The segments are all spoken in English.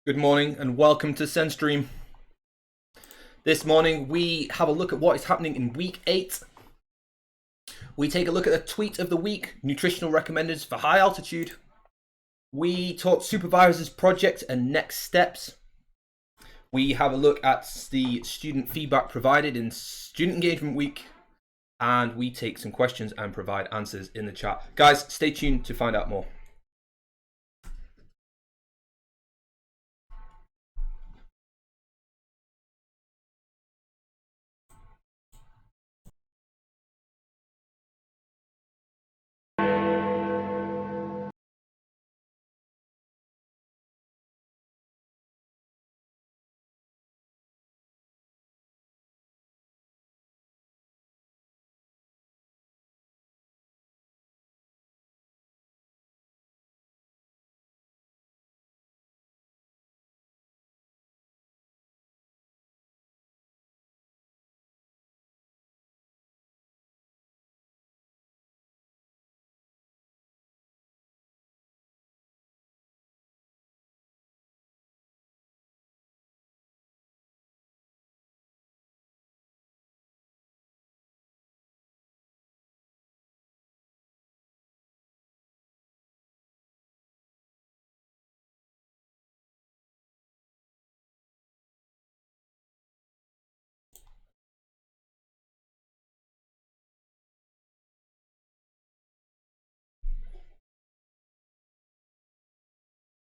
Good morning and welcome to SEN Stream. This morning we have a look at what is happening in week 8. We take a look at the tweet of the week, nutritional recommenders for high altitude. We talk supervisors project and next steps. We have a look at the student feedback provided in student engagement week. And we take some questions and provide answers in the chat. Guys, stay tuned to find out more.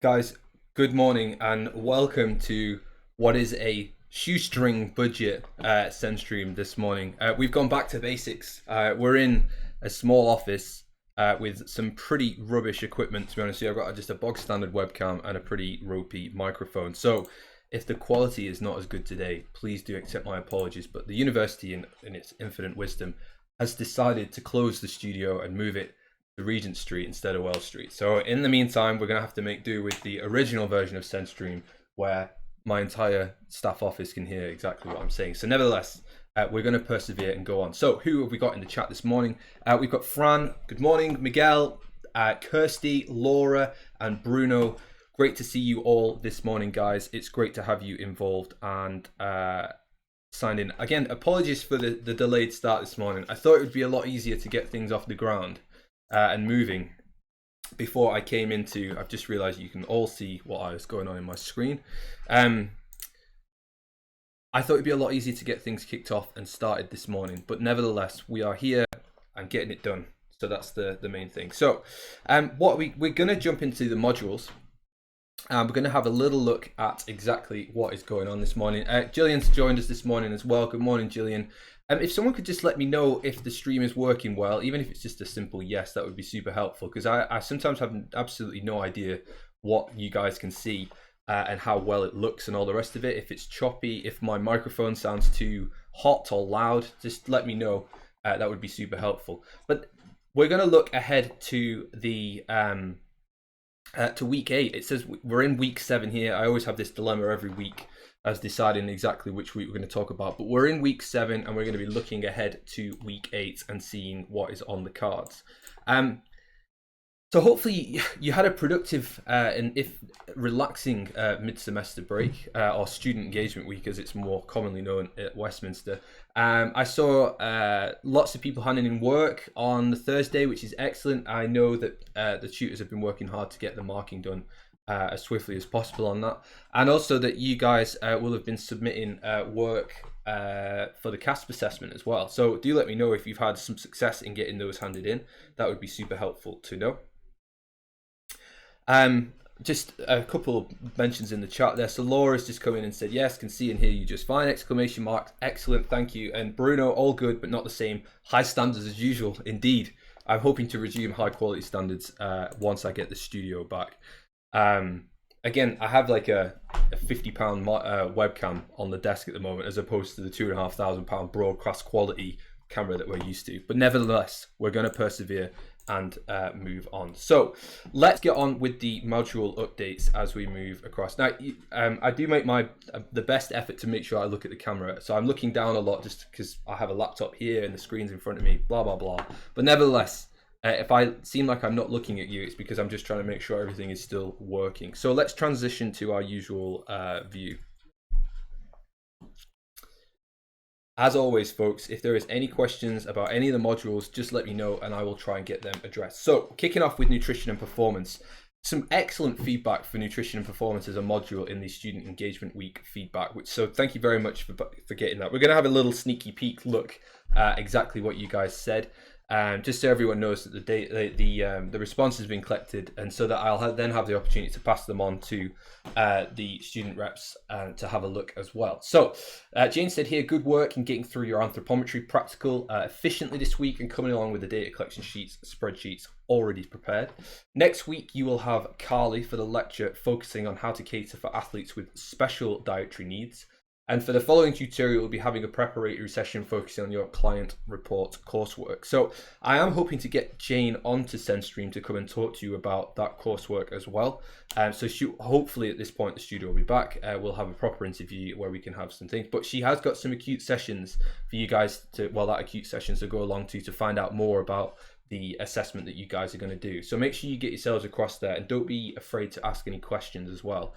Guys, good morning and welcome to what is a shoestring budget SEN stream this morning. We've gone back to basics. We're in a small office with some pretty rubbish equipment, to be honest with you. I've got just a bog standard webcam and a pretty ropey microphone. So if the quality is not as good today, please do accept my apologies. But the university, in its infinite wisdom, has decided to close the studio and move it to Regent Street instead of Wells Street. So in the meantime, we're going to have to make do with the original version of SEN Stream, where my entire staff office can hear exactly what I'm saying. So nevertheless, we're going to persevere and go on. So who have we got in the chat this morning? We've got Fran, good morning, Miguel, Kirsty, Laura, and Bruno. Great to see you all this morning, guys. It's great to have you involved and signed in. Again, apologies for the delayed start this morning. I thought it would be a lot easier to get things off the ground and moving before I came into. I've just realized you can all see what is going on in my screen. I thought it'd be a lot easier to get things kicked off and started this morning, but nevertheless we are here and getting it done, so that's the main thing. So we're going to jump into the modules. We're going to have a little look at exactly what is going on this morning. Gillian's joined us this morning as well. Good morning, Gillian. If someone could just let me know if the stream is working well, even if it's just a simple yes, that would be super helpful, because I sometimes have absolutely no idea what you guys can see and how well it looks and all the rest of it. If it's choppy, if my microphone sounds too hot or loud, just let me know. That would be super helpful. But we're going to look ahead to the to week 8. It says we're in week 7 here. I always have this dilemma every week as deciding exactly which week we're going to talk about, but we're in week 7 and we're going to be looking ahead to week 8 and seeing what is on the cards. So hopefully you had a productive and if relaxing mid-semester break or student engagement week, as it's more commonly known at Westminster. I saw lots of people handing in work on Thursday, which is excellent. I know that the tutors have been working hard to get the marking done as swiftly as possible on that, and also that you guys will have been submitting work for the CASP assessment as well. So do let me know if you've had some success in getting those handed in. That would be super helpful to know. Just a couple of mentions in the chat there. So Laura's just come in and said, yes, can see and hear you just fine, exclamation mark, excellent, thank you. And Bruno, all good, but not the same. High standards as usual, indeed. I'm hoping to resume high quality standards once I get the studio back. Again, I have like a £50 webcam on the desk at the moment, as opposed to the £2,500 broadcast quality camera that we're used to. But nevertheless, we're going to persevere and move on. So let's get on with the module updates as we move across. Now, I do make the best effort to make sure I look at the camera. So I'm looking down a lot just because I have a laptop here and the screen's in front of me, blah, blah, blah. But nevertheless, If I seem like I'm not looking at you, it's because I'm just trying to make sure everything is still working. So let's transition to our usual view. As always, folks, if there is any questions about any of the modules, just let me know and I will try and get them addressed. So kicking off with nutrition and performance, some excellent feedback for nutrition and performance as a module in the student engagement week feedback, so thank you very much for getting that. We're going to have a little sneaky peek look at exactly what you guys said. Just so everyone knows that the response has been collected, and so that I'll then have the opportunity to pass them on to the student reps to have a look as well. So Jane said here, good work in getting through your anthropometry practical efficiently this week and coming along with the data collection sheets, spreadsheets already prepared. Next week you will have Carly for the lecture focusing on how to cater for athletes with special dietary needs. And for the following tutorial, we'll be having a preparatory session focusing on your client report coursework. So I am hoping to get Jane onto SENstream to come and talk to you about that coursework as well. So hopefully at this point, the studio will be back. We'll have a proper interview where we can have some things. But she has got some acute sessions for you guys to, that acute sessions to go along to find out more about the assessment that you guys are going to do. So make sure you get yourselves across there and don't be afraid to ask any questions as well,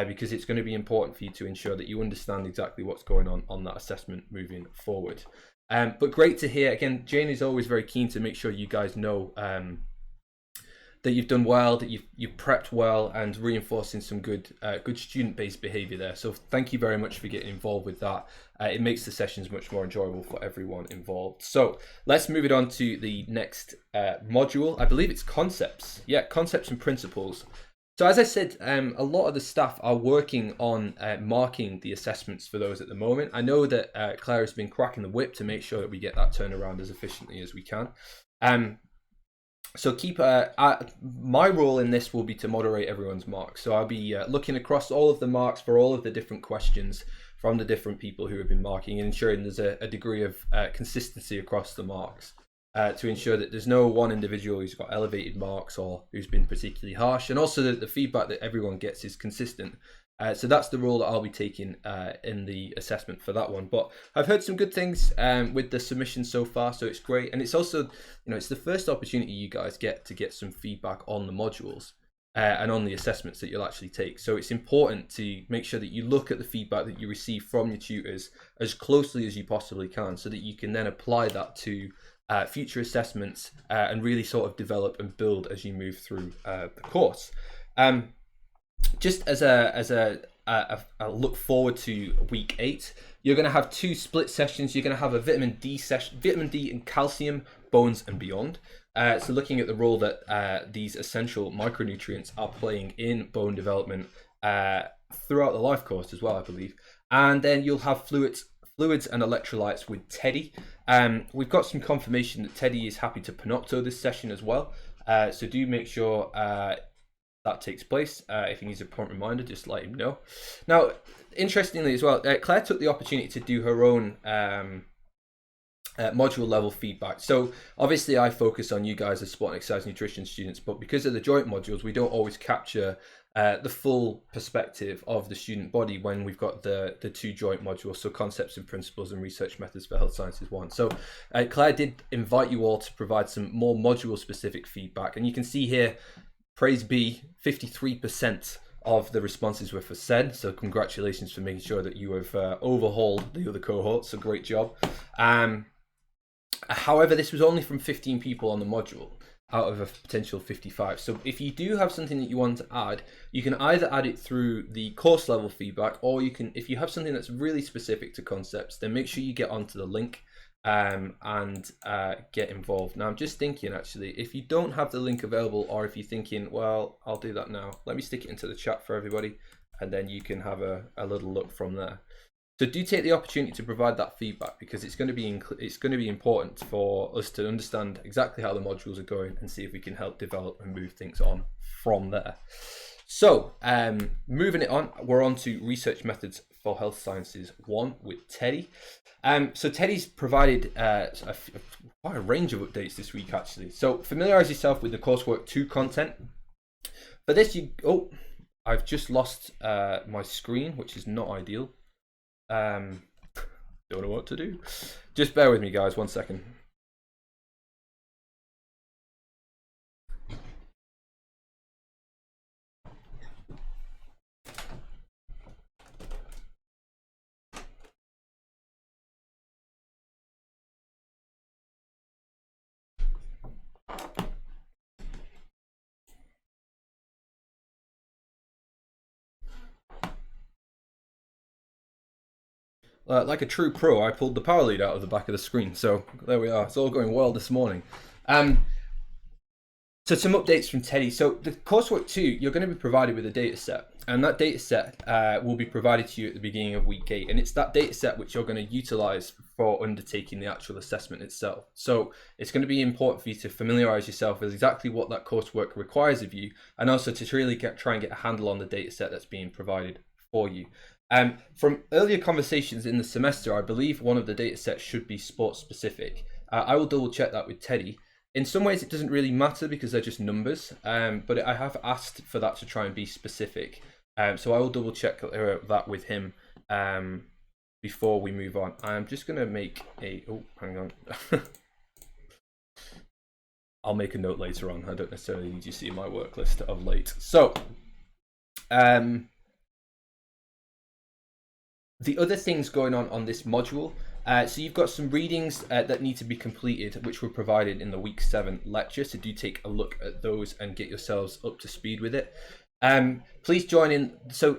because it's going to be important for you to ensure that you understand exactly what's going on that assessment moving forward. But great to hear. Again, Jane is always very keen to make sure you guys know that you've done well, that you've prepped well, and reinforcing some good student-based behaviour there. So thank you very much for getting involved with that. It makes the sessions much more enjoyable for everyone involved. So let's move it on to the next module. I believe it's concepts. Yeah, concepts and principles. So as I said, a lot of the staff are working on marking the assessments for those at the moment. I know that Claire has been cracking the whip to make sure that we get that turned around as efficiently as we can. So keep my role in this will be to moderate everyone's marks. So I'll be looking across all of the marks for all of the different questions from the different people who have been marking and ensuring there's a degree of consistency across the marks to ensure that there's no one individual who's got elevated marks or who's been particularly harsh, and also that the feedback that everyone gets is consistent. So that's the role that I'll be taking in the assessment for that one. But I've heard some good things with the submission so far, so it's great. And it's also, it's the first opportunity you guys get to get some feedback on the modules and on the assessments that you'll actually take. So it's important to make sure that you look at the feedback that you receive from your tutors as closely as you possibly can, so that you can then apply that to future assessments and really sort of develop and build as you move through the course. Just as a look forward to week 8, you're going to have 2 split sessions. You're going to have a vitamin D session, vitamin D and calcium, bones and beyond. So looking at the role that these essential micronutrients are playing in bone development throughout the life course as well, I believe. And then you'll have fluids and electrolytes with Teddy. We've got some confirmation that Teddy is happy to panopto this session as well. So do make sure that takes place. If he needs a prompt reminder, just let him know. Now, interestingly as well, Claire took the opportunity to do her own module level feedback. So obviously I focus on you guys as sport and exercise nutrition students, but because of the joint modules, we don't always capture the full perspective of the student body when we've got the 2 joint modules, so concepts and principles and research methods for health sciences 1. So Claire did invite you all to provide some more module specific feedback, and you can see here, praise be, 53% of the responses were for SEN, so congratulations for making sure that you have overhauled the other cohorts, so great job. However, this was only from 15 people on the module out of a potential 55. So if you do have something that you want to add, you can either add it through the course level feedback, or you can, if you have something that's really specific to concepts, then make sure you get onto the link and get involved. Now I'm just thinking, actually, if you don't have the link available, or if you're thinking, well, I'll do that now, let me stick it into the chat for everybody, and then you can have a little look from there. So do take the opportunity to provide that feedback, because it's going to be important for us to understand exactly how the modules are going and see if we can help develop and move things on from there. So moving it on, we're on to research methods for health sciences 1 with Teddy. So Teddy's provided quite a range of updates this week, actually. So familiarize yourself with the coursework 2 content. For this, I've just lost my screen, which is not ideal. Don't know what to do. Just bear with me, guys, 1 second. like a true pro, I pulled the power lead out of the back of the screen. So there we are. It's all going well this morning. So some updates from Teddy. So the coursework 2, you're going to be provided with a data set. And that data set will be provided to you at the beginning of week 8. And it's that data set which you're going to utilize for undertaking the actual assessment itself. So it's going to be important for you to familiarize yourself with exactly what that coursework requires of you, and also to really try and get a handle on the data set that's being provided for you. From earlier conversations in the semester, I believe one of the data sets should be sports specific. I will double check that with Teddy. In some ways, it doesn't really matter because they're just numbers, but I have asked for that to try and be specific. So I will double check that with him before we move on. I'm just going to make a... Oh, hang on. I'll make a note later on. I don't necessarily need you to see my work list of late. So, the other things going on this module, so you've got some readings that need to be completed, which were provided in the week 7 lecture. So do take a look at those and get yourselves up to speed with it. Please join in. So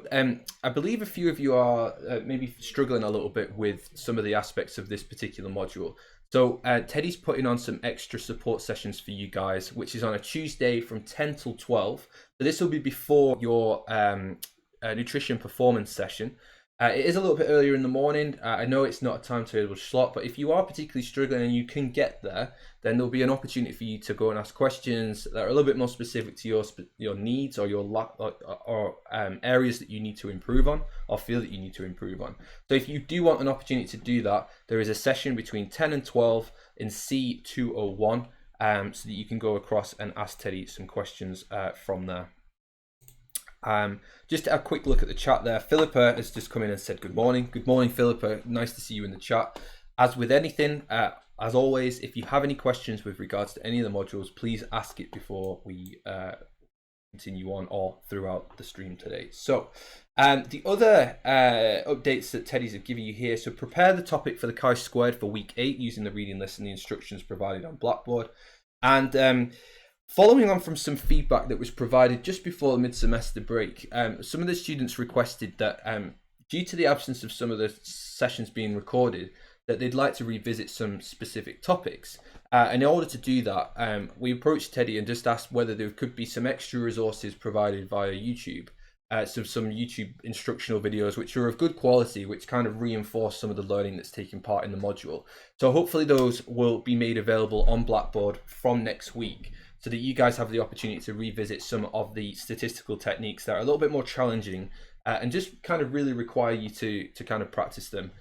I believe a few of you are maybe struggling a little bit with some of the aspects of this particular module. So Teddy's putting on some extra support sessions for you guys, which is on a Tuesday from 10 till 12. So this will be before your nutrition performance session. It is a little bit earlier in the morning. I know it's not a timetable slot, but if you are particularly struggling and you can get there, then there'll be an opportunity for you to go and ask questions that are a little bit more specific to your needs or your areas that you need to improve on or feel that you need to improve on. So if you do want an opportunity to do that, there is a session between 10 and 12 in C201, so that you can go across and ask Teddy some questions from there. Just a quick look at the chat there. Philippa has just come in and said good morning. Good morning, Philippa. Nice to see you in the chat. As with anything, as always, if you have any questions with regards to any of the modules, please ask it before we continue on or throughout the stream today. So the other updates that Teddy's have given you here. So prepare the topic for the chi-squared for week 8 using the reading list and the instructions provided on Blackboard. And following on from some feedback that was provided just before the mid-semester break, some of the students requested that due to the absence of some of the sessions being recorded, that they'd like to revisit some specific topics. And in order to do that, we approached Teddy and just asked whether there could be some extra resources provided via YouTube. So some YouTube instructional videos which are of good quality, which kind of reinforce some of the learning that's taking part in the module. So hopefully those will be made available on Blackboard from next week, so that you guys have the opportunity to revisit some of the statistical techniques that are a little bit more challenging and just kind of really require you to kind of practice them.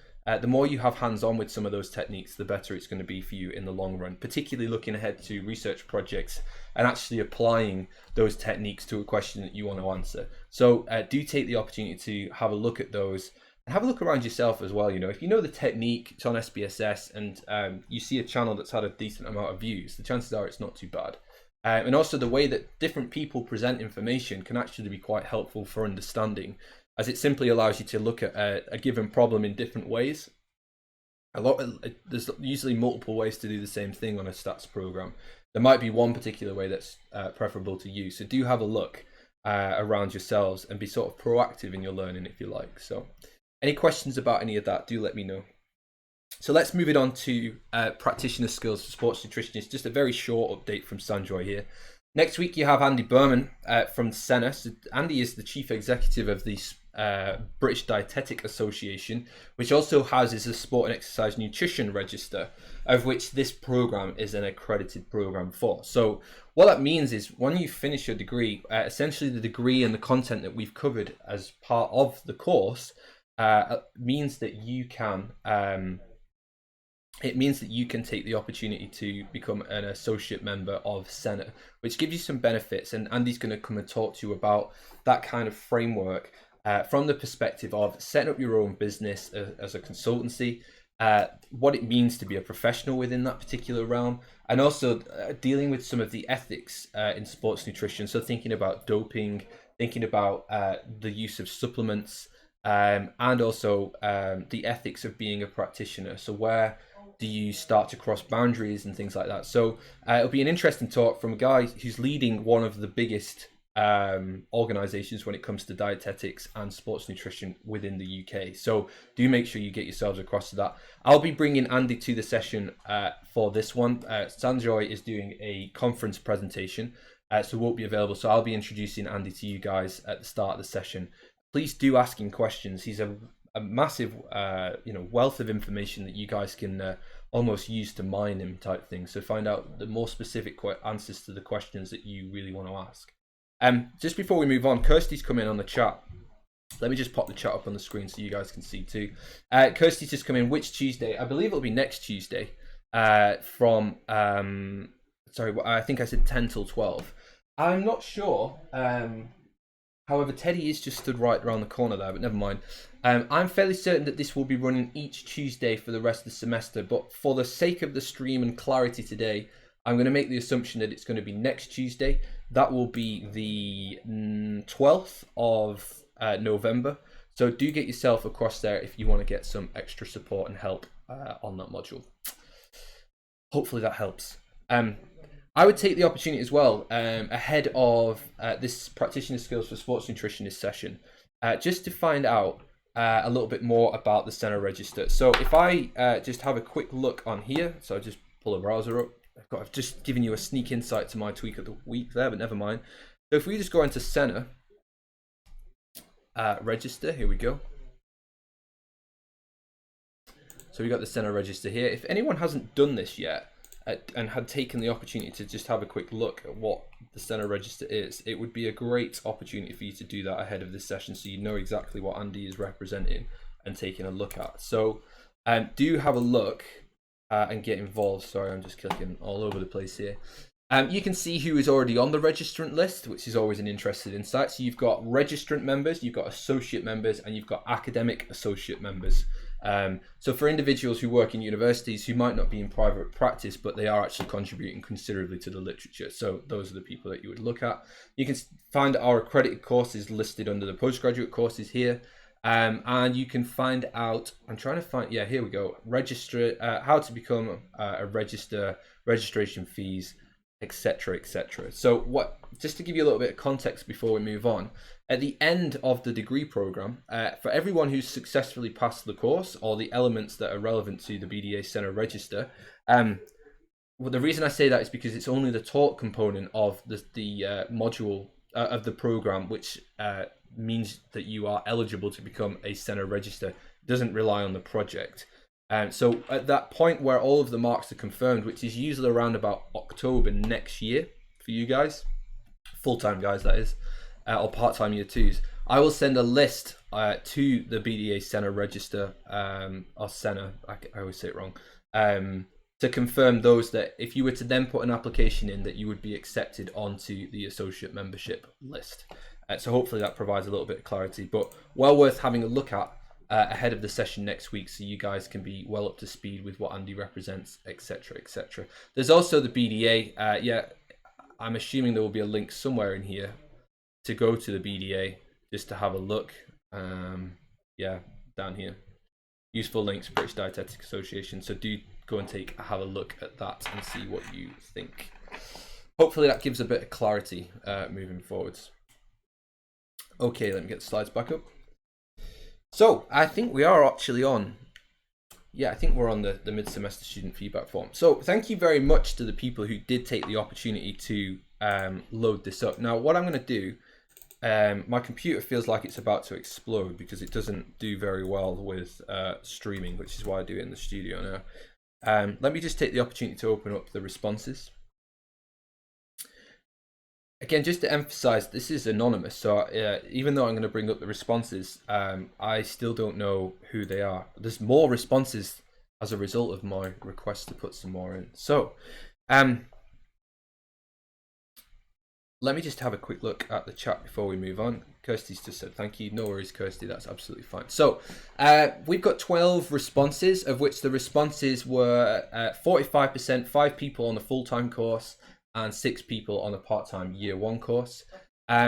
The more you have hands-on with some of those techniques, the better it's going to be for you in the long run, particularly looking ahead to research projects and actually applying those techniques to a question that you want to answer. So do take the opportunity to have a look at those and have a look around yourself as well. You know, if you know the technique, it's on SPSS, and you see a channel that's had a decent amount of views, the chances are it's not too bad. And also the way that different people present information can actually be quite helpful for understanding, as it simply allows you to look at a given problem in different ways. There's usually multiple ways to do the same thing on a stats program. There might be one particular way that's preferable to you. So do have a look around yourselves and be sort of proactive in your learning if you like. So any questions about any of that, do let me know. So let's move it on to practitioner skills for sports nutritionists. Just a very short update from Sanjoy here. Next week you have Andy Berman from SEN. So Andy is the chief executive of the British Dietetic Association, which also houses a sport and exercise nutrition register, of which this program is an accredited program for. So what that means is when you finish your degree, essentially the degree and the content that we've covered as part of the course means that you can take the opportunity to become an associate member of SEN, which gives you some benefits. And Andy's going to come and talk to you about that kind of framework from the perspective of setting up your own business as a consultancy, what it means to be a professional within that particular realm, and also dealing with some of the ethics in sports nutrition. So thinking about doping, thinking about the use of supplements, and also the ethics of being a practitioner. So where do you start to cross boundaries and things like that? So it'll be an interesting talk from a guy who's leading one of the biggest organizations when it comes to dietetics and sports nutrition within the UK. So do make sure you get yourselves across to that. I'll be bringing Andy to the session for this one. Sanjoy is doing a conference presentation, so won't be available. So I'll be introducing Andy to you guys at the start of the session. Please do ask him questions. He's a massive wealth of information that you guys can almost use to mine him type thing. So find out the more specific answers to the questions that you really want to ask. Just before we move on, Kirsty's come in on the chat. Let me just pop the chat up on the screen so you guys can see too. Kirsty's just come in. Which Tuesday? I believe it'll be next Tuesday. From sorry, I think I said 10 till 12. I'm not sure. However, Teddy is just stood right around the corner there, but never mind. I'm fairly certain that this will be running each Tuesday for the rest of the semester, but for the sake of the stream and clarity today, I'm going to make the assumption that it's going to be next Tuesday. That will be the 12th of November. So do get yourself across there if you want to get some extra support and help on that module. Hopefully that helps. I would take the opportunity as well, ahead of this Practitioner Skills for Sports Nutritionist session, just to find out a little bit more about the center register. So if I just have a quick look on here, so I'll just pull a browser up. I've just given you a sneak insight to my tweak of the week there, but never mind. So if we just go into center register, here we go. So we got the center register here. If anyone hasn't done this yet, and had taken the opportunity to just have a quick look at what the center register is, it would be a great opportunity for you to do that ahead of this session so you know exactly what Andy is representing and taking a look at. So do have a look and get involved. Sorry, I'm just clicking all over the place here. You can see who is already on the registrant list, which is always an interesting insight. So you've got registrant members, you've got associate members, and you've got academic associate members. So for individuals who work in universities who might not be in private practice, but they are actually contributing considerably to the literature. So those are the people that you would look at. You can find our accredited courses listed under the postgraduate courses here. And you can find out, I'm trying to find, yeah, here we go. Register, how to become a registration fees, etc., etc. So just to give you a little bit of context before we move on, at the end of the degree program, for everyone who's successfully passed the course or the elements that are relevant to the BDA Center register, well, the reason I say that is because it's only the taught component of the module of the program, which means that you are eligible to become a center register. It doesn't rely on the project. So at that point where all of the marks are confirmed, which is usually around about October next year for you guys, full-time guys that is, or part-time year twos, I will send a list to the BDA Center register, or Center, I always say it wrong, to confirm those that if you were to then put an application in, that you would be accepted onto the associate membership list. So hopefully that provides a little bit of clarity, but well worth having a look at ahead of the session next week, so you guys can be well up to speed with what Andy represents, etc., etc. There's also the BDA. Yeah, I'm assuming there will be a link somewhere in here to go to the BDA just to have a look. Yeah, down here. Useful links, British Dietetic Association. So do go and have a look at that and see what you think. Hopefully that gives a bit of clarity moving forwards. Okay, let me get the slides back up. So I think we are actually on. Yeah, I think we're on the mid-semester student feedback form. So thank you very much to the people who did take the opportunity to load this up. Now, what I'm going to do, my computer feels like it's about to explode because it doesn't do very well with streaming, which is why I do it in the studio now. Let me just take the opportunity to open up the responses. Again, just to emphasize, this is anonymous, so even though I'm going to bring up the responses, I still don't know who they are. There's more responses as a result of my request to put some more in. So, let me just have a quick look at the chat before we move on. Kirsty's just said thank you. No worries, Kirsty, that's absolutely fine. So, we've got 12 responses, of which the responses were 45%, 5 people on the full-time course, and 6 people on a part-time year 1 course.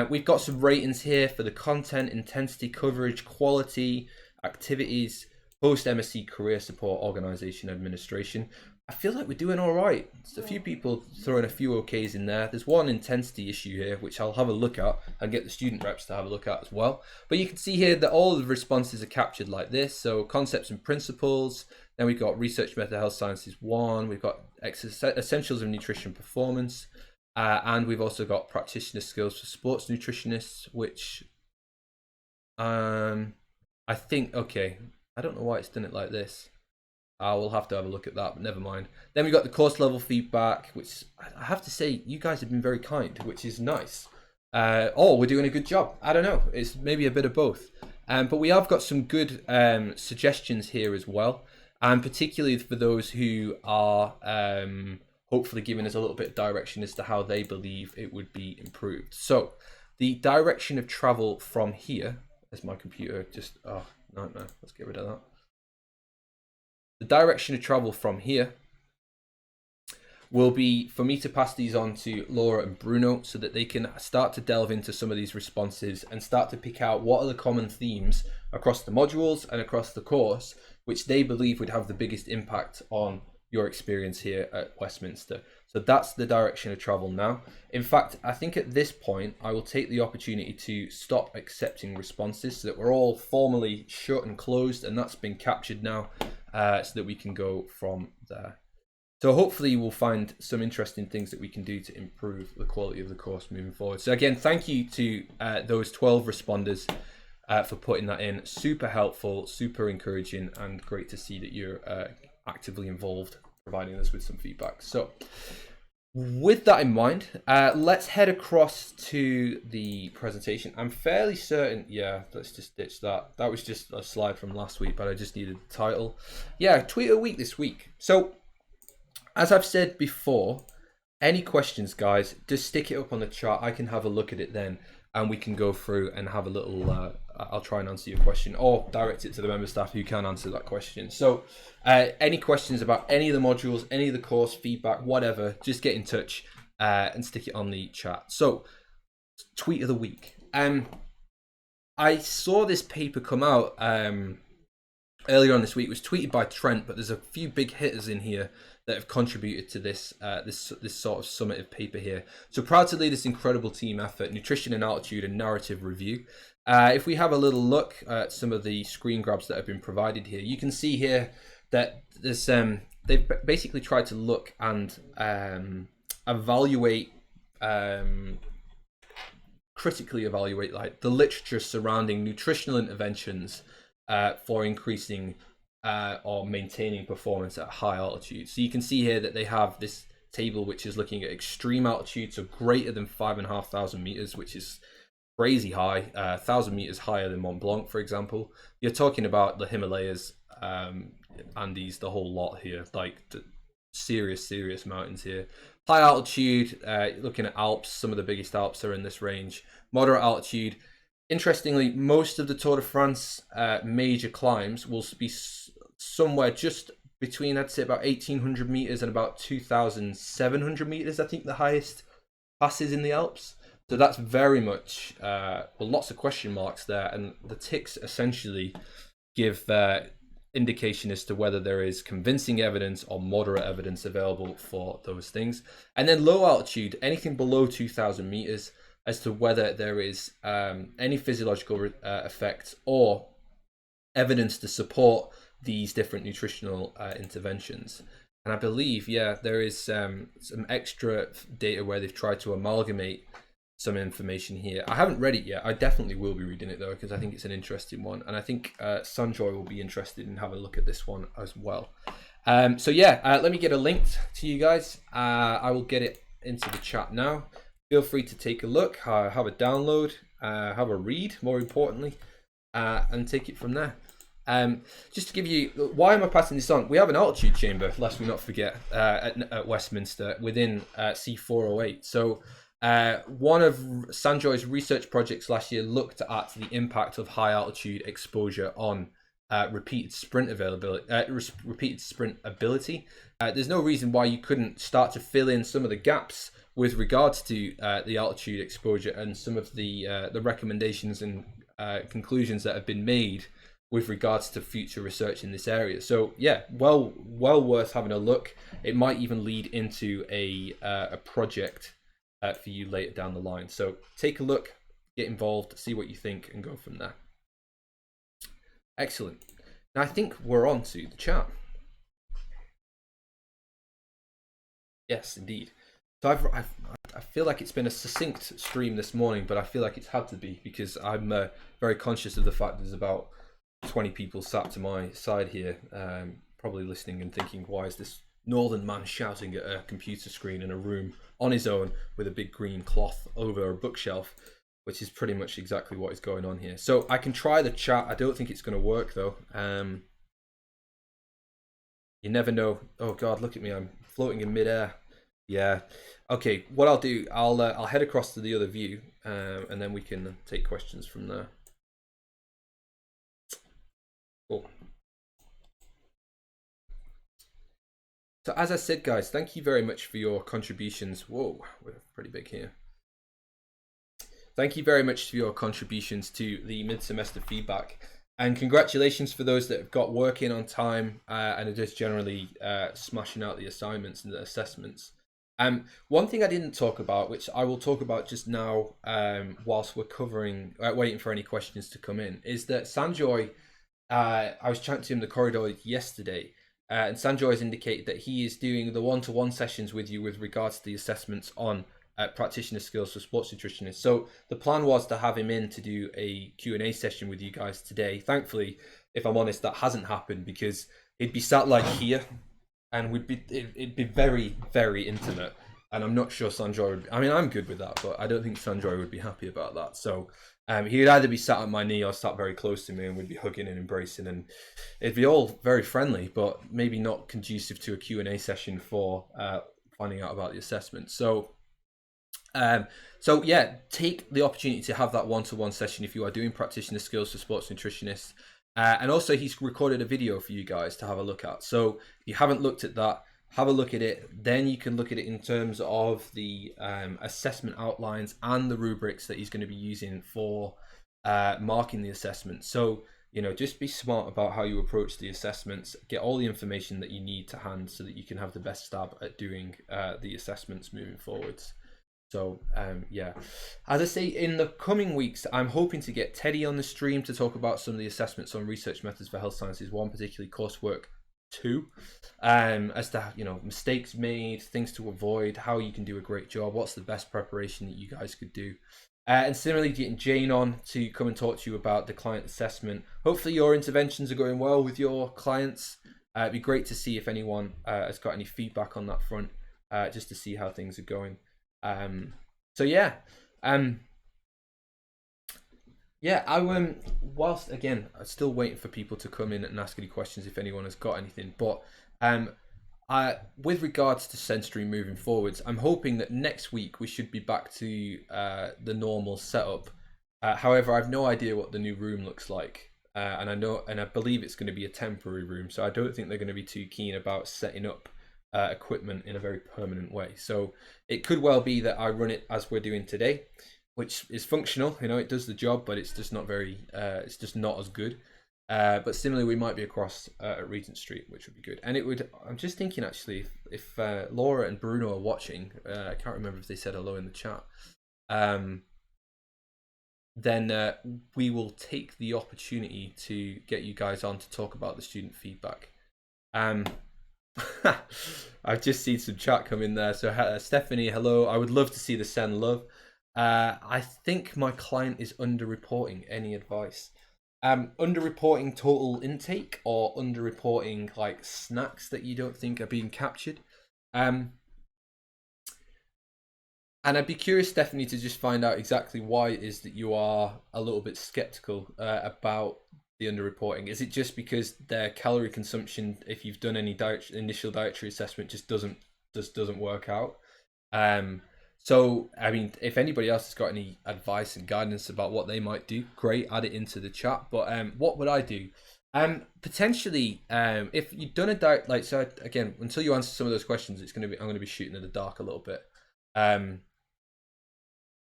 We've got some ratings here for the content, intensity, coverage, quality, activities, post-MSc career support, organisation, administration. I feel like we're doing all right. There's a few people throwing a few OKs in there. There's one intensity issue here, which I'll have a look at and get the student reps to have a look at as well. But you can see here that all of the responses are captured like this. So concepts and principles. Then we've got research method health sciences 1. We've got essentials of nutrition performance. And we've also got practitioner skills for sports nutritionists, which I think, okay, I don't know why it's done it like this. I will have to have a look at that, but never mind. Then we got the course level feedback, which I have to say, you guys have been very kind, which is nice. Or we're doing a good job. I don't know. It's maybe a bit of both. But we have got some good suggestions here as well. And particularly for those who are hopefully giving us a little bit of direction as to how they believe it would be improved. So the direction of travel from here, as my computer just, oh, no, let's get rid of that. The direction of travel from here will be for me to pass these on to Laura and Bruno so that they can start to delve into some of these responses and start to pick out what are the common themes across the modules and across the course, which they believe would have the biggest impact on your experience here at Westminster. So that's the direction of travel now. In fact, I think at this point, I will take the opportunity to stop accepting responses so that we're all formally shut and closed, and that's been captured now, so that we can go from there. So hopefully we'll find some interesting things that we can do to improve the quality of the course moving forward. So again, thank you to those 12 responders for putting that in. Super helpful, super encouraging, and great to see that you're actively involved, providing us with some feedback. So with that in mind, let's head across to the presentation. I'm fairly certain, yeah, let's just ditch that. That was just a slide from last week, but I just needed the title. Yeah, tweet of the week this week. So as I've said before, any questions, guys, just stick it up on the chat. I can have a look at it then, and we can go through and have a little, I'll try and answer your question, or direct it to the member staff who can answer that question. So any questions about any of the modules, any of the course, feedback, whatever, just get in touch and stick it on the chat. So tweet of the week. I saw this paper come out earlier on this week. It was tweeted by Trent, but there's a few big hitters in here that have contributed to this this sort of summative paper here. So proud to lead this incredible team effort, nutrition and altitude and narrative review. If we have a little look at some of the screen grabs that have been provided here, you can see here that there's they've basically tried to look and evaluate, critically evaluate, like the literature surrounding nutritional interventions for increasing or maintaining performance at high altitude. So you can see here that they have this table which is looking at extreme altitude, so greater than 5,500 meters, which is crazy high, 1,000 meters higher than Mont Blanc, for example. You're talking about the Himalayas, Andes, the whole lot here, like the serious mountains here. High altitude, looking at Alps, some of the biggest Alps are in this range. Moderate altitude. Interestingly, most of the Tour de France major climbs will be somewhere just between, I'd say, about 1,800 meters and about 2,700 meters. I think the highest passes in the Alps. So that's very much, well, lots of question marks there. And the ticks essentially give indication as to whether there is convincing evidence or moderate evidence available for those things. And then low altitude, anything below 2,000 meters, as to whether there is any physiological effects or evidence to support these different nutritional interventions. And I believe, yeah, there is some extra data where they've tried to amalgamate some information here. I haven't read it yet. I definitely will be reading it though, because I think it's an interesting one. And I think Sanjoy will be interested in having a look at this one as well. So yeah, let me get a link to you guys. I will get it into the chat now. Feel free to take a look, have a download, have a read, more importantly, and take it from there. Just to give you, why am I passing this on? We have an altitude chamber, lest we not forget, at Westminster within C408. So one of Sanjoy's research projects last year looked at the impact of high altitude exposure on repeated sprint ability. There's no reason why you couldn't start to fill in some of the gaps with regards to the altitude exposure and some of the recommendations and conclusions that have been made with regards to future research in this area. So yeah, well worth having a look. It might even lead into a project for you later down the line. So take a look, get involved, see what you think, and go from there. Excellent. Now I think we're on to the chat. Yes, indeed. So I feel like it's been a succinct stream this morning, but I feel like it's had to be because I'm very conscious of the fact there's about 20 people sat to my side here, probably listening and thinking, why is this northern man shouting at a computer screen in a room on his own with a big green cloth over a bookshelf, which is pretty much exactly what is going on here. So I can try the chat. I don't think it's going to work though. You never know. Oh God, look at me. I'm floating in midair. Yeah. Okay. What I'll do, I'll head across to the other view, and then we can take questions from there. Cool. So as I said, guys, thank you very much for your contributions. Whoa, we're pretty big here. Thank you very much for your contributions to the mid-semester feedback. And congratulations for those that have got work in on time and are just generally smashing out the assignments and the assessments. One thing I didn't talk about, which I will talk about just now whilst we're waiting for any questions to come in, is that Sanjoy, I was chatting to him in the corridor yesterday, and Sanjoy has indicated that he is doing the one-to-one sessions with you with regards to the assessments on practitioner skills for sports nutritionists. So the plan was to have him in to do a Q&A session with you guys today. Thankfully, if I'm honest, that hasn't happened because he'd be sat like here and it'd be very, very intimate. And I'm not sure Sanjoy would be, I mean, I'm good with that, but I don't think Sanjoy would be happy about that. So he'd either be sat at my knee or sat very close to me and we'd be hugging and embracing, and it'd be all very friendly, but maybe not conducive to a Q&A session for finding out about the assessment. So yeah, take the opportunity to have that one-to-one session if you are doing practitioner skills for sports nutritionists. And also he's recorded a video for you guys to have a look at. So if you haven't looked at that, have a look at it. Then you can look at it in terms of the assessment outlines and the rubrics that he's going to be using for marking the assessment. So, you know, just be smart about how you approach the assessments, get all the information that you need to hand so that you can have the best stab at doing the assessments moving forwards. So yeah, as I say, in the coming weeks, I'm hoping to get Teddy on the stream to talk about some of the assessments on research methods for health sciences 1, particularly coursework 2, as to, you know, mistakes made, things to avoid, how you can do a great job, what's the best preparation that you guys could do. And similarly, getting Jane on to come and talk to you about the client assessment. Hopefully your interventions are going well with your clients. It'd be great to see if anyone has got any feedback on that front, just to see how things are going. So yeah, whilst again I'm still waiting for people to come in and ask any questions if anyone has got anything, but with regards to SenStream moving forwards, I'm hoping that next week we should be back to the normal setup. However, I've no idea what the new room looks like, and I believe it's going to be a temporary room, so I don't think they're going to be too keen about setting up equipment in a very permanent way. So it could well be that I run it as we're doing today, which is functional, you know, it does the job, but it's just not very it's just not as good. But similarly, we might be across at Regent Street, which would be good. And I'm just thinking actually, if Laura and Bruno are watching, I can't remember if they said hello in the chat, then we will take the opportunity to get you guys on to talk about the student feedback. I've just seen some chat come in there. So Stephanie, hello. I would love to see the SEN love. I think my client is underreporting. Any advice? Underreporting total intake or underreporting like snacks that you don't think are being captured? And I'd be curious, Stephanie, to just find out exactly why it is that you are a little bit skeptical about the underreporting. Is it just because their calorie consumption, if you've done any initial dietary assessment, just doesn't work out? So I mean, if anybody else has got any advice and guidance about what they might do, great, add it into the chat. But what would I do? Potentially, if you've done a diet, like, so again, until you answer some of those questions, I'm going to be shooting in the dark a little bit.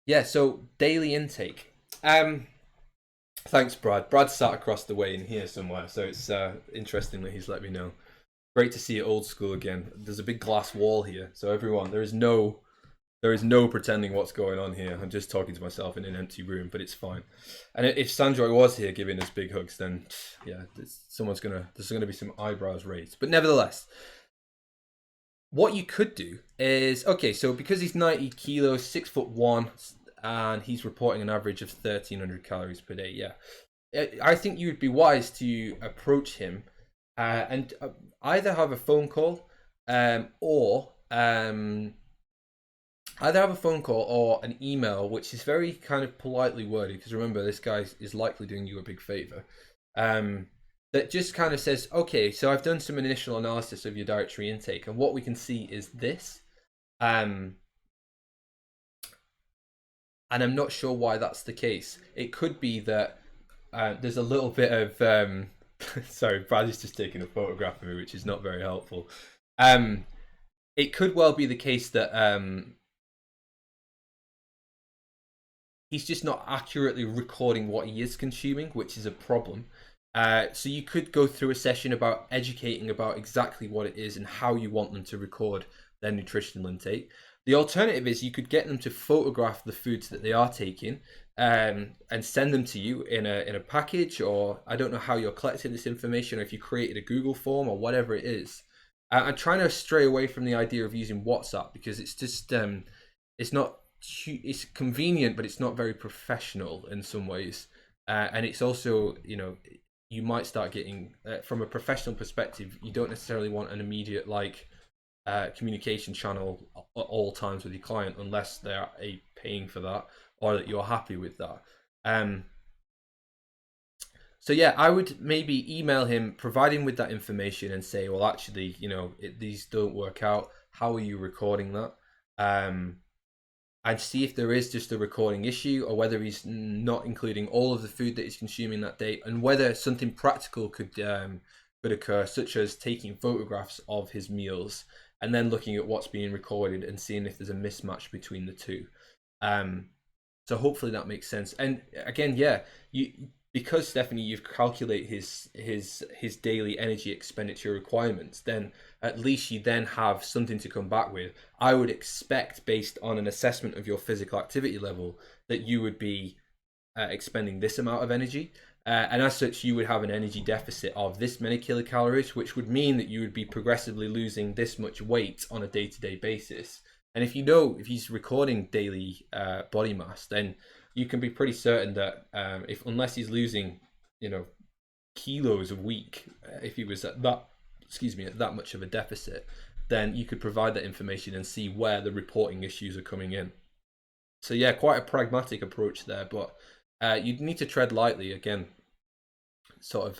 Yeah, so daily intake. Thanks, Brad. Brad's sat across the way in here somewhere, so it's interesting that he's let me know. Great to see it old school again. There's a big glass wall here, so everyone, there is no pretending what's going on here. I'm just talking to myself in an empty room, but it's fine. And if Sandroy was here giving us big hugs, then yeah, there's gonna be some eyebrows raised. But nevertheless, what you could do is, okay, so because he's 90 kilos, 6'1", and he's reporting an average of 1,300 calories per day. Yeah, I think you would be wise to approach him and either have a phone call or either have a phone call or an email, which is very kind of politely worded, because remember, this guy is likely doing you a big favor. That just kind of says, okay, so I've done some initial analysis of your dietary intake, and what we can see is this. And I'm not sure why that's the case. It could be that there's a little bit of sorry, Brad is just taking a photograph of me, which is not very helpful. It could well be the case that he's just not accurately recording what he is consuming, which is a problem. So you could go through a session about educating about exactly what it is and how you want them to record their nutritional intake. The alternative is you could get them to photograph the foods that they are taking and send them to you in a package, or I don't know how you're collecting this information, or if you created a Google form or whatever it is. I'm trying to stray away from the idea of using WhatsApp, because it's just it's convenient, but it's not very professional in some ways. And it's also, you might start getting, from a professional perspective, you don't necessarily want an immediate communication channel at all times with your client, unless they're paying for that or that you're happy with that. So yeah, I would maybe email him, provide him with that information, and say, well, actually, these don't work out. How are you recording that? I'd see if there is just a recording issue, or whether he's not including all of the food that he's consuming that day, and whether something practical could occur, such as taking photographs of his meals and then looking at what's being recorded and seeing if there's a mismatch between the two. So hopefully that makes sense. And again, yeah, because Stephanie, you've calculated his daily energy expenditure requirements, then at least you then have something to come back with. I would expect, based on an assessment of your physical activity level, that you would be expending this amount of energy. And as such, you would have an energy deficit of this many kilocalories, which would mean that you would be progressively losing this much weight on a day-to-day basis. And if he's recording daily body mass, then you can be pretty certain that unless he's losing, kilos a week, if he was at that much of a deficit, then you could provide that information and see where the reporting issues are coming in. So yeah, quite a pragmatic approach there, but you'd need to tread lightly again. Sort of,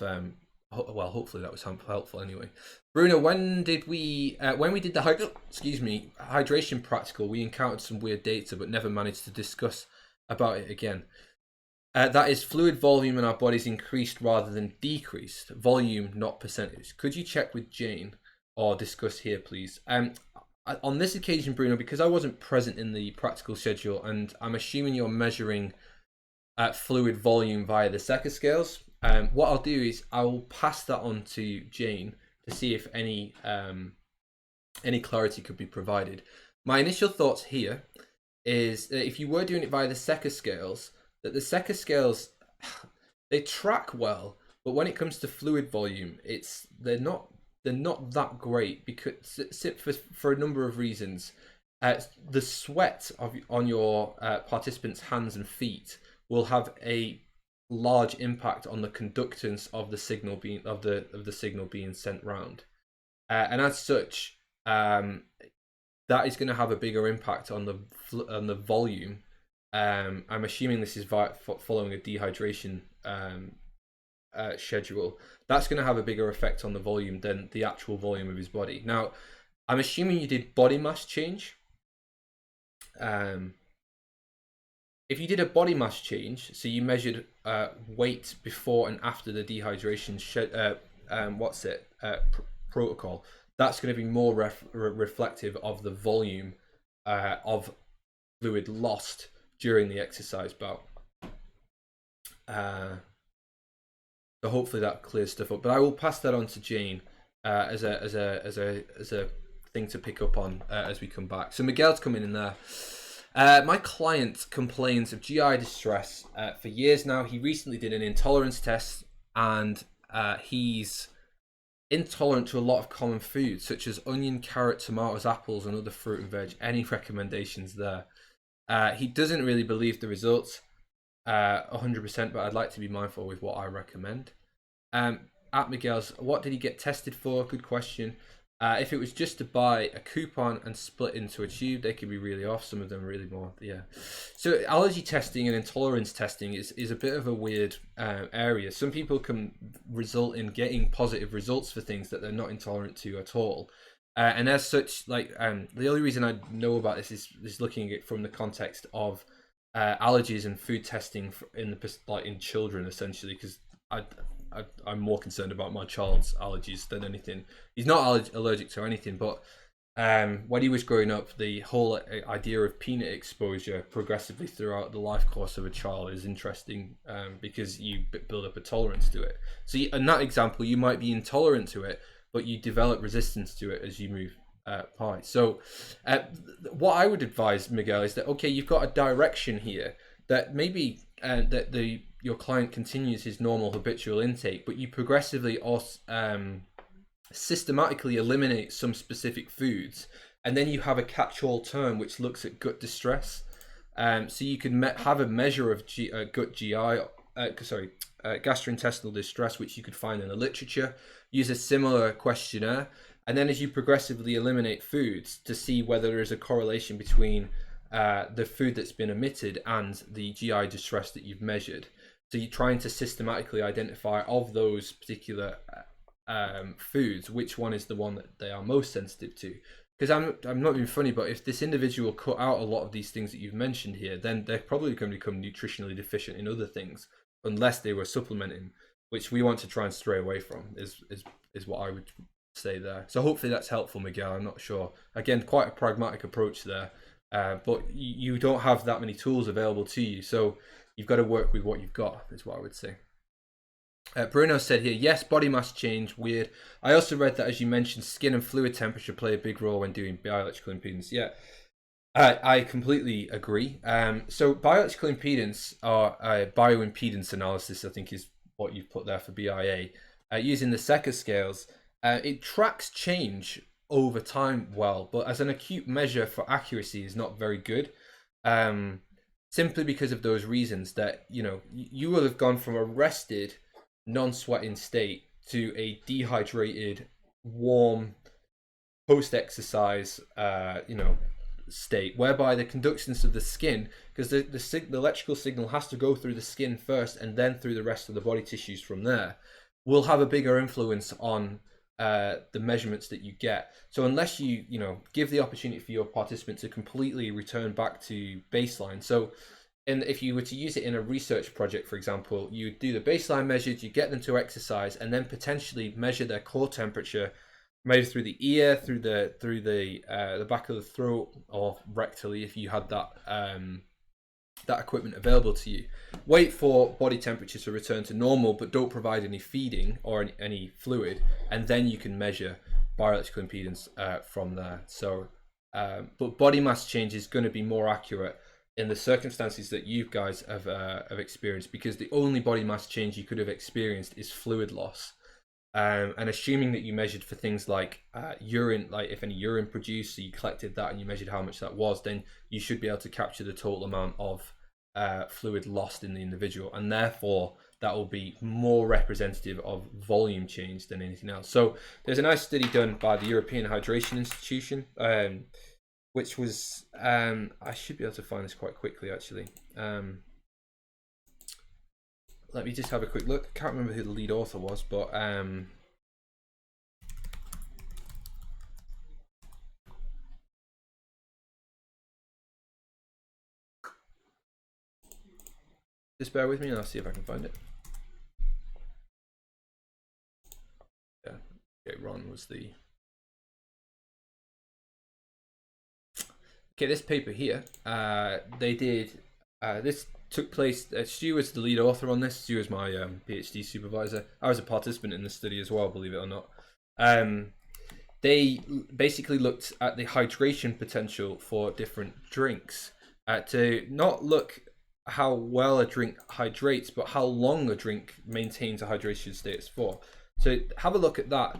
well, hopefully that was helpful anyway. Bruno, when we did the hydration practical, we encountered some weird data, but never managed to discuss about it again. That is, fluid volume in our bodies increased rather than decreased. Volume, not percentage. Could you check with Jane or discuss here, please? On this occasion, Bruno, because I wasn't present in the practical schedule, and I'm assuming you're measuring fluid volume via the Secker scales, what I'll do is I'll pass that on to Jane to see if any clarity could be provided. My initial thoughts here is that if you were doing it via the Secker scales, that the Secker scales, they track well, but when it comes to fluid volume, they're not that great, because for a number of reasons. The sweat on your participants' hands and feet will have a large impact on the conductance of the signal being sent round, and as such, that is going to have a bigger impact on the volume. I'm assuming this is following a dehydration schedule. That's going to have a bigger effect on the volume than the actual volume of his body. Now, I'm assuming you did body mass change. If you did a body mass change, so you measured weight before and after the dehydration protocol, that's going to be more reflective of the volume of fluid lost during the exercise bout. So hopefully that clears stuff up. But I will pass that on to Jane as a thing to pick up on as we come back. So Miguel's coming in there. My client complains of GI distress for years now. He recently did an intolerance test, and he's intolerant to a lot of common foods such as onion, carrot, tomatoes, apples, and other fruit and veg. Any recommendations there? He doesn't really believe the results 100%, but I'd like to be mindful with what I recommend. At Miguel's, what did he get tested for? Good question. If it was just to buy a coupon and split into a tube, they could be really off. Some of them really more, yeah. So allergy testing and intolerance testing is a bit of a weird area. Some people can result in getting positive results for things that they're not intolerant to at all. And as such, like the only reason I know about this is looking at it from the context of allergies and food testing in children, essentially, because I'm more concerned about my child's allergies than anything. He's not allergic to anything, but when he was growing up, the whole idea of peanut exposure progressively throughout the life course of a child is interesting because you build up a tolerance to it. So in that example, you might be intolerant to it, but you develop resistance to it as you move by. So what I would advise, Miguel, is that, okay, you've got a direction here that maybe your client continues his normal habitual intake, but you progressively or systematically eliminate some specific foods, and then you have a catch-all term which looks at gut distress. So you can have a measure of gut GI, gastrointestinal distress, which you could find in the literature. Use a similar questionnaire, and then as you progressively eliminate foods to see whether there is a correlation between the food that's been omitted and the GI distress that you've measured. So you're trying to systematically identify of those particular foods, which one is the one that they are most sensitive to. Because I'm not being funny, but if this individual cut out a lot of these things that you've mentioned here, then they're probably going to become nutritionally deficient in other things, unless they were supplementing, which we want to try and stray away from, is what I would say there. So hopefully that's helpful, Miguel. I'm not sure. Again, quite a pragmatic approach there, but you don't have that many tools available to you, so you've got to work with what you've got, is what I would say. Bruno said here, yes, body mass change, weird. I also read that, as you mentioned, skin and fluid temperature play a big role when doing bioelectrical impedance. Yeah, I completely agree. So bioelectrical impedance, or bioimpedance analysis, I think is what you've put there for BIA, using the Secker scales, it tracks change over time well, but as an acute measure for accuracy is not very good. Simply because of those reasons that, you will have gone from a rested, non-sweating state to a dehydrated, warm, post-exercise, state, whereby the conductance of the skin, because the electrical signal has to go through the skin first and then through the rest of the body tissues from there, will have a bigger influence on the measurements that you get. So unless you give the opportunity for your participant to completely return back to baseline, so and if you were to use it in a research project, for example, you do the baseline measures, you get them to exercise, and then potentially measure their core temperature, maybe through the ear, through the back of the throat, or rectally if you had that that equipment available to you. Wait for body temperature to return to normal, but don't provide any feeding or any fluid, and then you can measure bioelectrical impedance from there. So, but body mass change is going to be more accurate in the circumstances that you guys have experienced, because the only body mass change you could have experienced is fluid loss. And assuming that you measured for things like urine, like if any urine produced, so you collected that and you measured how much that was, then you should be able to capture the total amount of fluid lost in the individual, and therefore that will be more representative of volume change than anything else. So there's a nice study done by the European Hydration Institution, which was, I should be able to find this quite quickly actually. Let me just have a quick look. I can't remember who the lead author was, but just bear with me and I'll see if I can find it. Yeah, okay, Ron was the... Okay, this paper here, they did, this took place. Stu was the lead author on this. Stu was my PhD supervisor. I was a participant in the study as well, believe it or not. They basically looked at the hydration potential for different drinks to not look how well a drink hydrates, but how long a drink maintains a hydration status for. So have a look at that.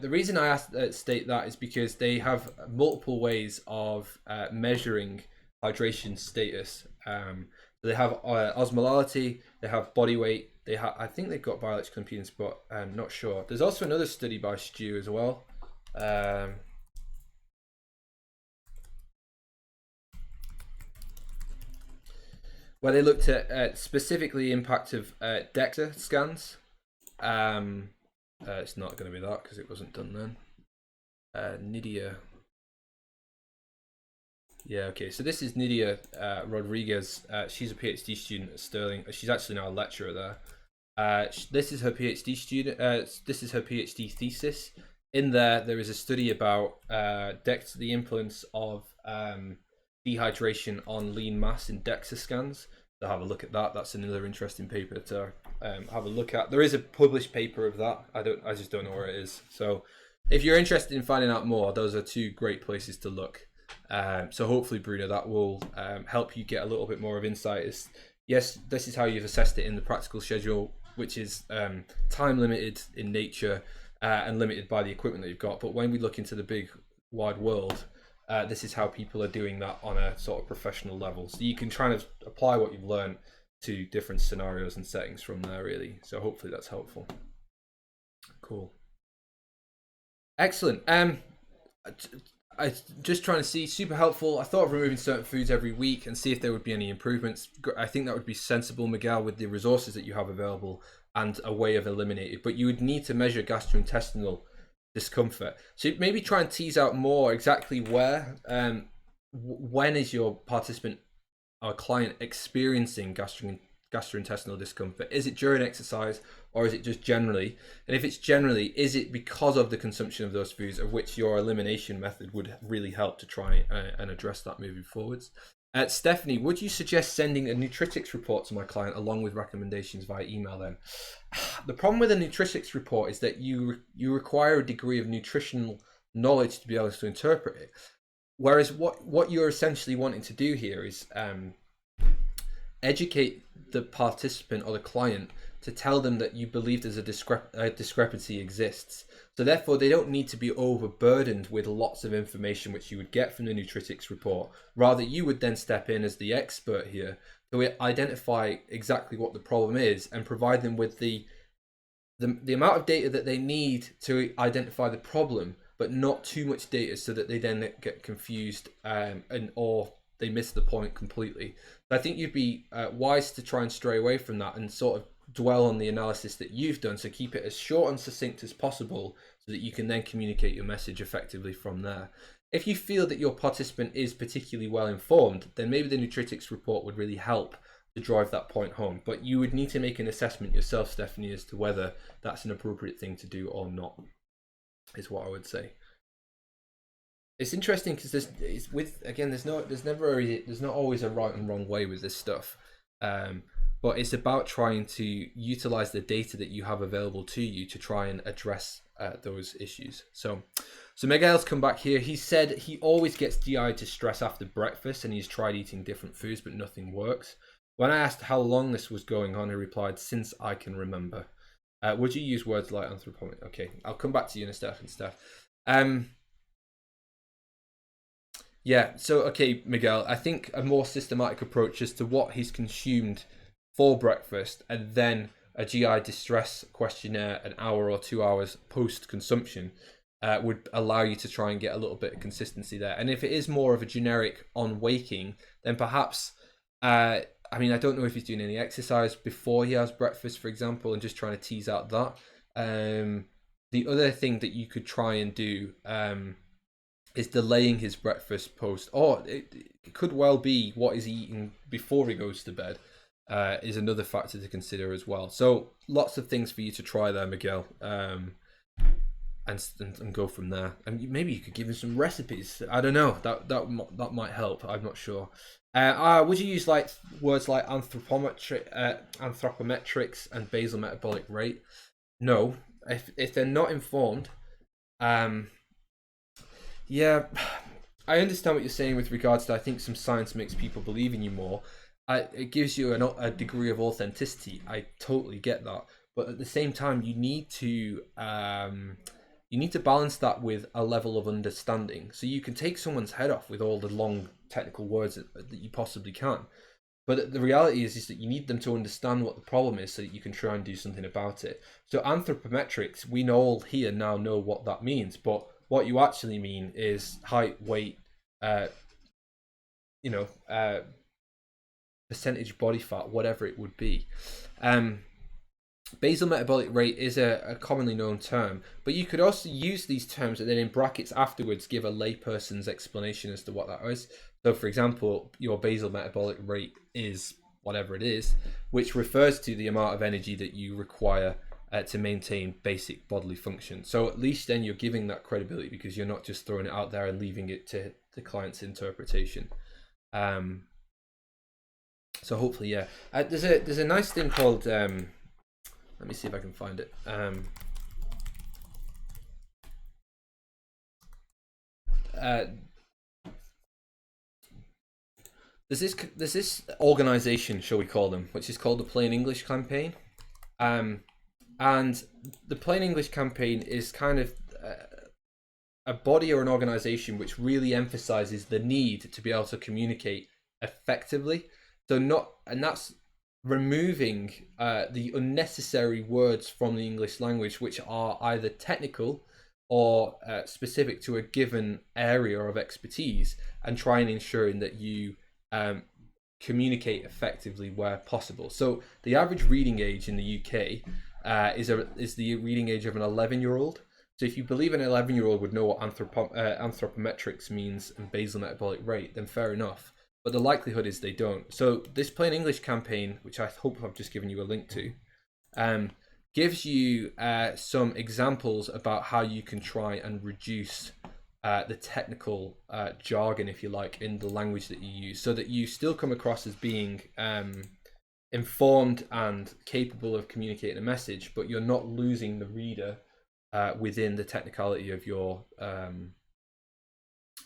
The reason I state that is because they have multiple ways of measuring hydration status. So they have osmolality, they have body weight, they have, I think they've got bioelectrical impedance, but I'm not sure. There's also another study by Stu as well. Where they looked at specifically impact of DEXA scans. It's not going to be that because it wasn't done then. Nydia. Yeah, okay. So this is Nydia Rodriguez. She's a PhD student at Sterling. She's actually now a lecturer there. This is her PhD student. This is her PhD thesis. In there is a study about the influence of dehydration on lean mass in DEXA scans. So have a look at that. That's another interesting paper to have a look at. There is a published paper of that. I just don't know where it is. So if you're interested in finding out more, those are two great places to look. So hopefully, Bruno, that will help you get a little bit more of insight. Yes, this is how you've assessed it in the practical schedule, which is time limited in nature and limited by the equipment that you've got. But when we look into the big wide world, this is how people are doing that on a sort of professional level. So you can try to apply what you've learned to different scenarios and settings from there, really. So hopefully that's helpful. Cool. Excellent. I just trying to see, super helpful. I thought of removing certain foods every week and see if there would be any improvements. I think that would be sensible, Miguel, with the resources that you have available and a way of eliminating it. But you would need to measure gastrointestinal discomfort. So maybe try and tease out more exactly where, when is your participant or client experiencing gastrointestinal discomfort? Is it during exercise or is it just generally? And if it's generally, is it because of the consumption of those foods, of which your elimination method would really help to try and address that moving forwards? Stephanie, would you suggest sending a nutritics report to my client along with recommendations via email then? The problem with a nutritics report is that you require a degree of nutritional knowledge to be able to interpret it. Whereas what you're essentially wanting to do here is educate the participant or the client to tell them that you believe there's a discrepancy exists. So therefore, they don't need to be overburdened with lots of information which you would get from the nutritics report. Rather, you would then step in as the expert here to identify exactly what the problem is and provide them with the amount of data that they need to identify the problem, but not too much data so that they then get confused or they miss the point completely. So I think you'd be wise to try and stray away from that and sort of dwell on the analysis that you've done. So keep it as short and succinct as possible so that you can then communicate your message effectively from there. If you feel that your participant is particularly well informed, then maybe the nutritics report would really help to drive that point home. But you would need to make an assessment yourself, Stephanie, as to whether that's an appropriate thing to do or not, is what I would say. It's interesting because there's not always a right and wrong way with this stuff, but it's about trying to utilize the data that you have available to you to try and address those issues. So Miguel's come back here. He said he always gets GI distress after breakfast and he's tried eating different foods but nothing works. When I asked how long this was going on, he replied, "Since I can remember." Would you use words like anthropometric? Okay, I'll come back to you in a second, Steph. Yeah, so okay, Miguel, I think a more systematic approach as to what he's consumed for breakfast and then a GI distress questionnaire an hour or 2 hours post-consumption would allow you to try and get a little bit of consistency there. And if it is more of a generic on waking, then perhaps, I don't know if he's doing any exercise before he has breakfast, for example, and just trying to tease out that. The other thing that you could try and do is delaying his breakfast post, or it could well be what he's eating before he goes to bed is another factor to consider as well. So lots of things for you to try there, Miguel, and go from there. And maybe you could give him some recipes. I don't know, that might help. I'm not sure. Would you use like words like anthropometrics and basal metabolic rate? No. If they're not informed, um, yeah, I understand what you're saying with regards to, I think some science makes people believe in you more. It gives you a degree of authenticity. I totally get that, but at the same time, you need to balance that with a level of understanding. So you can take someone's head off with all the long technical words that you possibly can, but the reality is that you need them to understand what the problem is so that you can try and do something about it. So anthropometrics, we all here now know what that means, but what you actually mean is height, weight, uh, percentage body fat, whatever it would be. Basal metabolic rate is a commonly known term, but you could also use these terms and then in brackets afterwards give a layperson's explanation as to what that is. So for example, your basal metabolic rate is whatever it is, which refers to the amount of energy that you require to maintain basic bodily function. So at least then you're giving that credibility because you're not just throwing it out there and leaving it to the client's interpretation. So hopefully, yeah. There's a nice thing called let me see if I can find it. There's this organization, shall we call them, which is called the Plain English Campaign. And the Plain English Campaign is kind of a body or an organization which really emphasizes the need to be able to communicate effectively. And that's removing the unnecessary words from the English language, which are either technical or specific to a given area of expertise, and trying ensuring that you communicate effectively where possible. So the average reading age in the UK is the reading age of an 11-year-old. So if you believe an 11-year-old would know what anthropometrics means and basal metabolic rate, then fair enough. But the likelihood is they don't. So this Plain English Campaign, which I hope I've just given you a link to, gives you some examples about how you can try and reduce the technical jargon, if you like, in the language that you use, so that you still come across as being informed and capable of communicating a message, but you're not losing the reader within the technicality of your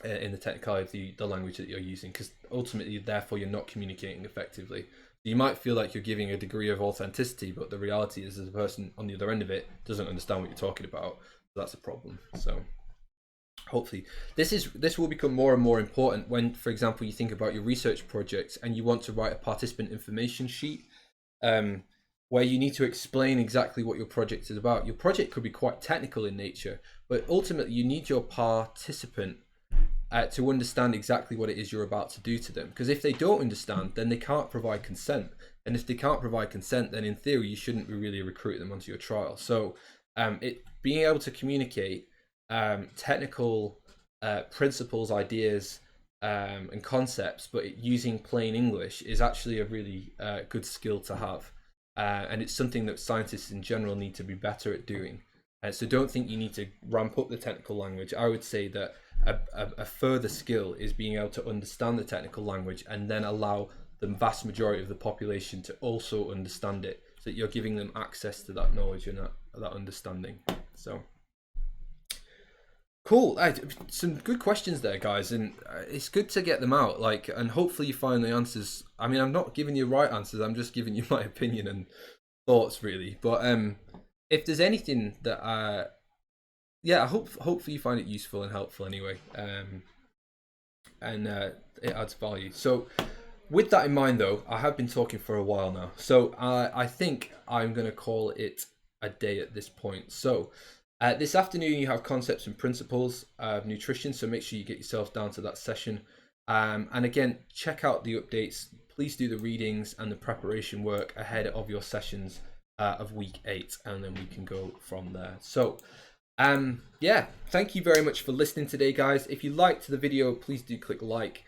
in the technicality of the language that you're using, because ultimately, therefore, you're not communicating effectively. You might feel like you're giving a degree of authenticity, but the reality is, the person on the other end of it doesn't understand what you're talking about. That's a problem. So hopefully this will become more and more important when, for example, you think about your research projects and you want to write a participant information sheet where you need to explain exactly what your project is about. Your project could be quite technical in nature, but ultimately you need your participant to understand exactly what it is you're about to do to them. Because if they don't understand, then they can't provide consent. And if they can't provide consent, then in theory, you shouldn't really recruit them onto your trial. So being able to communicate technical principles, ideas, and concepts, but using plain English is actually a really good skill to have. And it's something that scientists in general need to be better at doing. So don't think you need to ramp up the technical language. I would say that a further skill is being able to understand the technical language and then allow the vast majority of the population to also understand it, so that you're giving them access to that knowledge and that understanding. So cool. Some good questions there, guys, and it's good to get them out, like, and hopefully you find the answers. I mean, I'm not giving you right answers, I'm just giving you my opinion and thoughts, really. But if there's anything that hopefully you find it useful and helpful anyway, and it adds value. So with that in mind, though, I have been talking for a while now, so I think I'm going to call it a day at this point. So this afternoon you have concepts and principles of nutrition, so make sure you get yourself down to that session, and again, check out the updates. Please do the readings and the preparation work ahead of your sessions of week 8, and then we can go from there. So yeah, thank you very much for listening today, guys. If you liked the video, please do click like.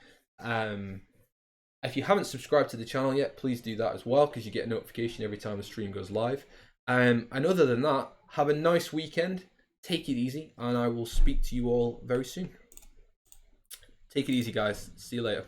If you haven't subscribed to the channel yet, please do that as well, because you get a notification every time the stream goes live. And other than that, have a nice weekend, take it easy, and I will speak to you all very soon. Take it easy, guys. See you later.